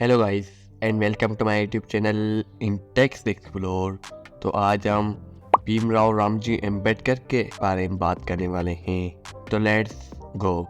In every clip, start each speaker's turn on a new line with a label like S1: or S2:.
S1: Hello guys and welcome to my YouTube channel in text explore. तो आज हम भीमराव रामजी एम्बेडकर के बारे में बात करने वाले हैं। तो लेट्स गो।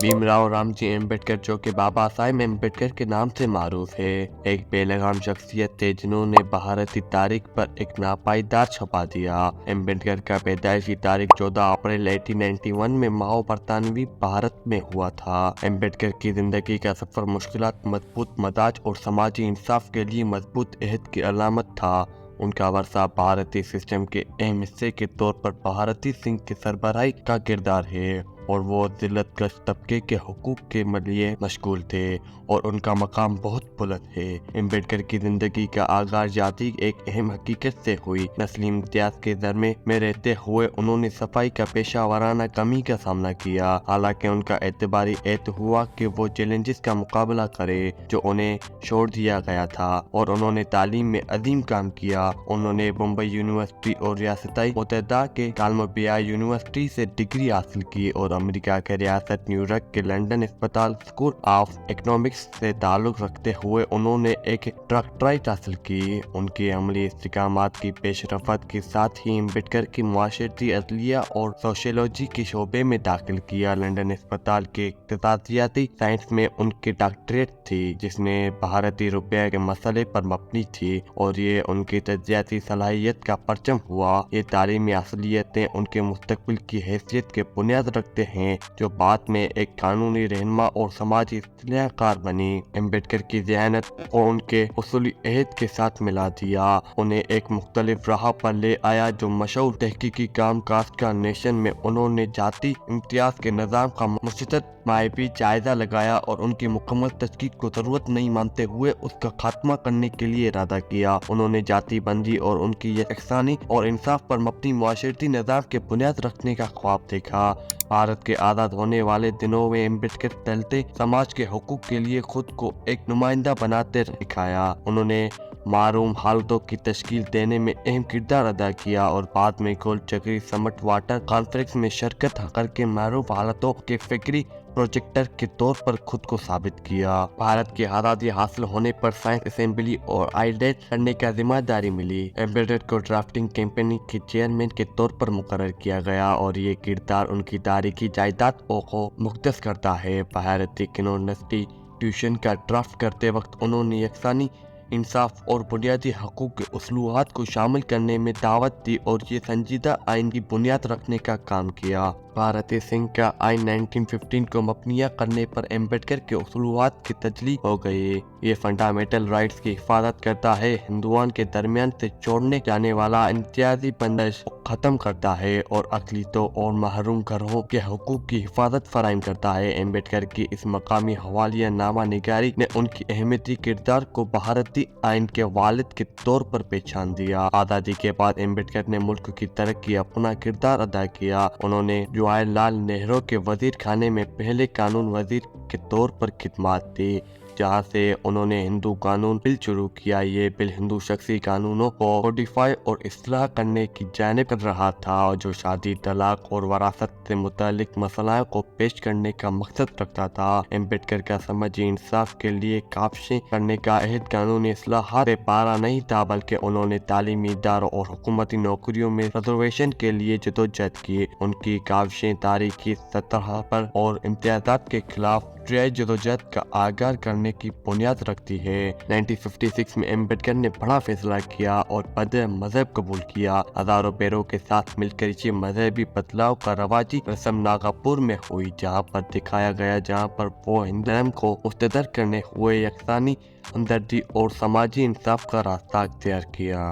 S1: भीमराव रामजी एम्बेडकर जो कि बाबा साहेब एम्बेडकर के नाम से मारूफ है, एक बेलगाम शख्सियत थे जिन्होंने भारतीय तारीख पर एक नापायदार छपा दिया। एम्बेडकर का पैदाइशी तारीख 14 अप्रैल 1891 में माओ बरतानवी भारत में हुआ था। एम्बेडकर की जिंदगी का सफर मुश्किलात, मजबूत मजाज और समाजी इंसाफ के लिए मजबूत अहद की अलामत था। उनका वर्षा भारतीय सिस्टम के अहम हिस्से के तौर पर भारती सिंह की सरबराही का किरदार है और वो जिल्लतकश तबके के हुकूक के लिए मशगूल थे और उनका मकाम बहुत बुलंद है। एम्बेडकर की जिंदगी का आगाज जाती एक अहम हकीकत से हुई। नस्ली इम्तियाज के ज़र्मे में रहते हुए उन्होंने सफाई का पेशा वाराना कमी का सामना किया। हालांकि उनका एतबारी हुआ कि वो चैलेंजेस का मुकाबला करे जो उन्हें छोड़ दिया गया था और उन्होंने तालीम में अजीम काम किया। उन्होंने मुंबई यूनिवर्सिटी और रियासती मुत्तहिदा के कोलंबिया यूनिवर्सिटी से डिग्री हासिल की और अमेरिका के रियासत न्यूयॉर्क के लंदन अस्पताल स्कूल ऑफ इकोनॉमिक्स से ताल्लुक रखते हुए उन्होंने एक डॉक्टरेट हासिल की। उनकी अमली इस्तिकामात की पेशरफत के साथ ही एम्बेडकर की मुआशरती अदलिया और सोशियोलॉजी के शोबे में दाखिल किया। लंदन अस्पताल के इक़्तिसादियाती साइंस में उनकी डॉक्टरेट थी जिसमें भारतीय रुपये के मसले पर मबनी थी और ये उनकी तज्जियाती सलाहियत का परचम हुआ। ये तालीमी असलियतें उनके मुस्तकबिल की हैसियत के बुनियाद रखते हैं जो बाद में एक कानूनी रहनुमा और समाजी इस्तिलाहकार बनी। एम्बेडकर की ज़हनत और उनके उसूली अहद के साथ मिला दिया, उन्हें एक मुख्तलिफ राह पर ले आया जो मशहूर तहकीकी काम काज का नेशन में उन्होंने जाति इम्तियाज के निज़ाम का मुस्तद मायबी जायजा लगाया और उनकी मुकम्मल तहकीक को जरूरत नहीं मानते हुए उसका खात्मा करने के लिए इरादा किया। उन्होंने जाति बंदी और उनकी यकसानी और इंसाफ पर मबनी मुआशरती निज़ाम के बुनियाद रखने का ख्वाब देखा। भारत के आज़ाद होने वाले दिनों में एम्बेडकर दलित समाज के हुकूक के लिए खुद को एक नुमाइंदा बनाते दिखाया। उन्होंने मारूम हालतों की तश्कील देने में अहम किरदार अदा किया और बाद में गोल चक्री समट वाटर कॉन्फ्रेंस में शिरकत करके मारूफ हालतों के फिक्री प्रोजेक्टर के तौर पर खुद को साबित किया। भारत की आज़ादी हासिल होने पर साइंस असेंबली और आइडेट करने का जिम्मेदारी मिली। एम्बेडकर को ड्राफ्टिंग कंपनी के चेयरमैन के तौर पर मुकर्रर किया गया और ये किरदार उनकी तारीखी जायदाद को मुख्तस करता है। भारतीय कॉन्स्टिट्यूशन का ड्राफ्ट करते वक्त उन्होंने यकसानी, इंसाफ और बुनियादी हकूक़ के उसूलात को शामिल करने में दावत दी और ये संजीदा आइन की बुनियाद रखने का काम किया। भारतीय सिंह का आइन 1915 को मबनिया करने पर एम्बेडकर के उसूलात की तजली हो गई। ये फंडामेंटल राइट्स की हिफाजत करता है, हिंदुओं के दरमियान से छोड़ने जाने वाला इम्तियाजी बंदिश को ख़त्म करता है और अक़लियतों और महरूम ग्रोहों के हुकूक की हिफाजत फराहम करता है। एम्बेडकर की इस मकामी हवालिया नामा निगारी ने उनकी अहमियती किरदार को भारतीय आइन के वालिद के तौर पर पहचान दिया। आज़ादी के बाद एम्बेडकर ने मुल्क की तरक्की अपना किरदार अदा किया। उन्होंने जवाहरलाल नेहरू के वजीर खाने में पहले कानून वजीर के तौर पर खिदमत दी, जहाँ से उन्होंने हिंदू कानून बिल शुरू किया। ये बिल हिंदू शख्सी कानूनों को कोडिफाई और इस्लाह करने की जानिब कर रहा था जो शादी, तलाक और वरासत से मुतालिक मसलाओं को पेश करने का मकसद रखता था। एम्बेडकर का समाजी इंसाफ के लिए काविशें करने का अहद कानूनी इस्लाहात से पारा नहीं था, बल्कि उन्होंने तालीमी इदारों और हुकूमती नौकरियों में रिजर्वेशन के लिए जदोजहद की। उनकी काविशें तारीखी सतह पर और इम्तियाज़ात के खिलाफ जदोजहद का आगाज करने की बुनियाद रखती है। 1956 में एम्बेडकर ने बड़ा फैसला किया और बदले मजहब कबूल किया। हजारों पैरों के साथ मिलकर इसी मजहबी बदलाव का रवाजी रस्म नागपुर में हुई, जहाँ पर दिखाया गया, जहाँ पर वो हिंदू को मुस्तदर करने हुए यकसानी, हमदर्दी और समाजी इंसाफ का रास्ता अख्तियार किया।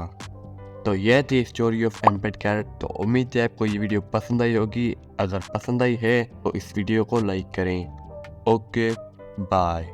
S1: तो यह थी स्टोरी ऑफ एम्बेडकर। तो उम्मीद है आपको ये वीडियो पसंद आई होगी। अगर पसंद आई है तो इस वीडियो को लाइक करें। Okay, bye.